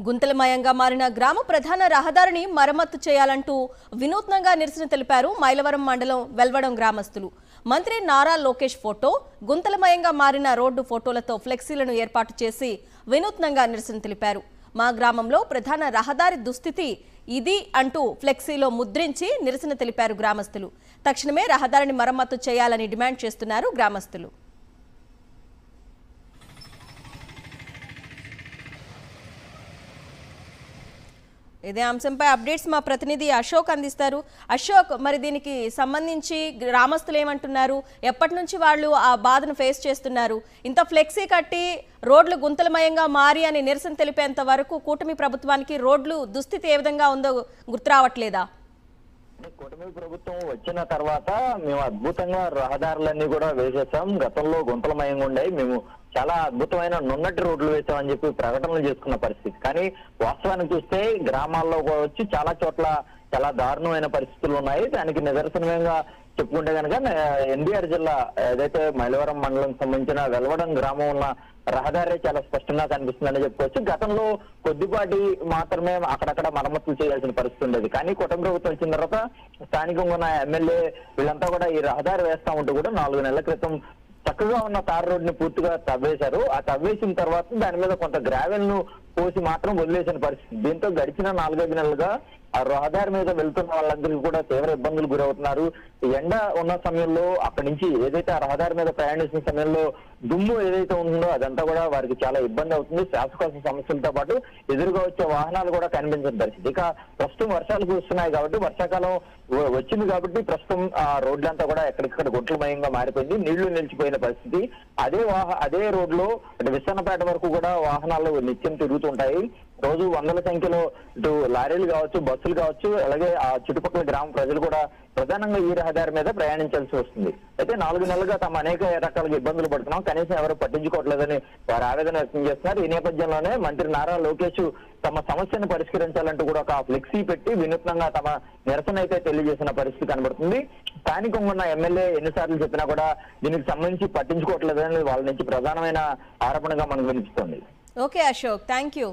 గుంతలమయంగా మారిన గ్రామ ప్రధాన రహదారిని మరమ్మతు చేయాలంటూ వినూత్నంగా నిరసన తెలిపారు మైలవరం మండలం వెల్వడం గ్రామస్తులు. మంత్రి నారా లోకేష్ ఫోటో, గుంతలమయంగా మారిన రోడ్డు ఫోటోలతో ఫ్లెక్సీలను ఏర్పాటు చేసి వినూత్నంగా నిరసన తెలిపారు. మా గ్రామంలో ప్రధాన రహదారి దుస్థితి ఇది అంటూ ఫ్లెక్సీలో ముద్రించి నిరసన తెలిపారు గ్రామస్తులు. తక్షణమే రహదారిని మరమ్మతు చేయాలని డిమాండ్ చేస్తున్నారు గ్రామస్తులు. ఇదే అంశంపై అప్డేట్స్ మా ప్రతినిధి అశోక్ అందిస్తారు. అశోక్, మరి దీనికి సంబంధించి గ్రామస్తులు ఏమంటున్నారు? ఎప్పటి నుంచి వాళ్ళు ఆ బాధను ఫేస్ చేస్తున్నారు? ఇంత ఫ్లెక్సీ కట్టి రోడ్లు గుంతలమయంగా మారి అని నిరసన తెలిపేంత వరకు కూటమి ప్రభుత్వానికి రోడ్లు దుస్థితి ఏ విధంగా ఉందో గుర్తు రావట్లేదా? కూటమి ప్రభుత్వం వచ్చిన తర్వాత మేము అద్భుతంగా రహదారులన్నీ కూడా వేసేసాం. గతంలో గుంతలమయంగా ఉండేవి, మేము చాలా అద్భుతమైన నున్నటి రోడ్లు వేసామని చెప్పి ప్రకటనలు చేసుకున్న పరిస్థితి. కానీ వాస్తవానికి చూస్తే గ్రామాల్లో వచ్చి చాలా చోట్ల చాలా దారుణమైన పరిస్థితులు ఉన్నాయి. దానికి నిదర్శనంగా చెప్పుకుంటే కనుక ఎన్టీఆర్ జిల్లా ఏదైతే మైలవరం మండలం సంబంధించిన వెల్వడం గ్రామం ఉన్న రహదారి చాలా స్పష్టంగా కనిపిస్తుందని చెప్పుకోవచ్చు. గతంలో కొద్దిపాటి మాత్రమే అక్కడక్కడ మరమ్మతులు చేయాల్సిన పరిస్థితి ఉండేది. కానీ కూటమి ప్రభుత్వం వచ్చిన తర్వాత స్థానికంగా ఉన్న ఎమ్మెల్యే వీళ్ళంతా కూడా ఈ రహదారి వేస్తా ఉంటూ కూడా 4 నెలల క్రితం చక్కగా ఉన్న తార్ రోడ్ ని పూర్తిగా తవ్వేశారు. ఆ తవ్వేసిన తర్వాత దాని మీద కొంత గ్రావెల్ ను పోసి మాత్రం వదిలేసిన పరిస్థితి. దీంతో గడిచిన 4-5 నెలలుగా ఆ రహదారి మీద వెళ్తున్న వాళ్ళందరికీ కూడా తీవ్ర ఇబ్బందులు గురవుతున్నారు. ఎండ ఉన్న సమయంలో అక్కడి నుంచి ఏదైతే ఆ రహదారి మీద ప్రయాణిస్తున్న సమయంలో దుమ్ము ఏదైతే ఉంటుందో అదంతా కూడా వారికి చాలా ఇబ్బంది అవుతుంది. శ్వాసకోశ సమస్యలతో పాటు ఎదురుగా వచ్చే వాహనాలు కూడా కనిపించిన పరిస్థితి. ఇక ప్రస్తుతం వర్షాలు కురుస్తున్నాయి కాబట్టి, వర్షాకాలం వచ్చింది కాబట్టి ప్రస్తుతం ఆ రోడ్లంతా కూడా ఎక్కడికక్కడ గుంటలమయంగా మారిపోయింది, నీళ్లు నిలిచిపోయిన పరిస్థితి. అదే రోడ్ లో విసన్నపేట వరకు కూడా వాహనాలు నిత్యం తిరుగుతుంటాయి. రోజు వందల సంఖ్యలో ఇటు లారీలు కావచ్చు, బస్సులు కావచ్చు, అలాగే ఆ చుట్టుపక్కల గ్రామ ప్రజలు కూడా ప్రధానంగా ఈ రహదారి మీద ప్రయాణించాల్సి వస్తుంది. అయితే 4 నెలలుగా తమ అనేక రకాలుగా ఇబ్బందులు పడుతున్నాం, కనీసం ఎవరు పట్టించుకోవట్లేదని వారు ఆవేదన వ్యక్తం చేస్తున్నారు. ఈ నేపథ్యంలోనే మంత్రి నారా లోకేష్ తమ సమస్యను పరిష్కరించాలంటూ కూడా ఒక ఫ్లెక్సీ పెట్టి వినూత్నంగా తమ నిరసన అయితే తెలియజేసిన పరిస్థితి కనబడుతుంది. స్థానికంగా ఉన్న ఎమ్మెల్యే ఎన్నిసార్లు చెప్పినా కూడా దీనికి సంబంధించి పట్టించుకోవట్లేదని వాళ్ళ నుంచి ప్రధానమైన ఆరోపణగా మనకు వినిపిస్తుంది. Okay Ashok, thank you.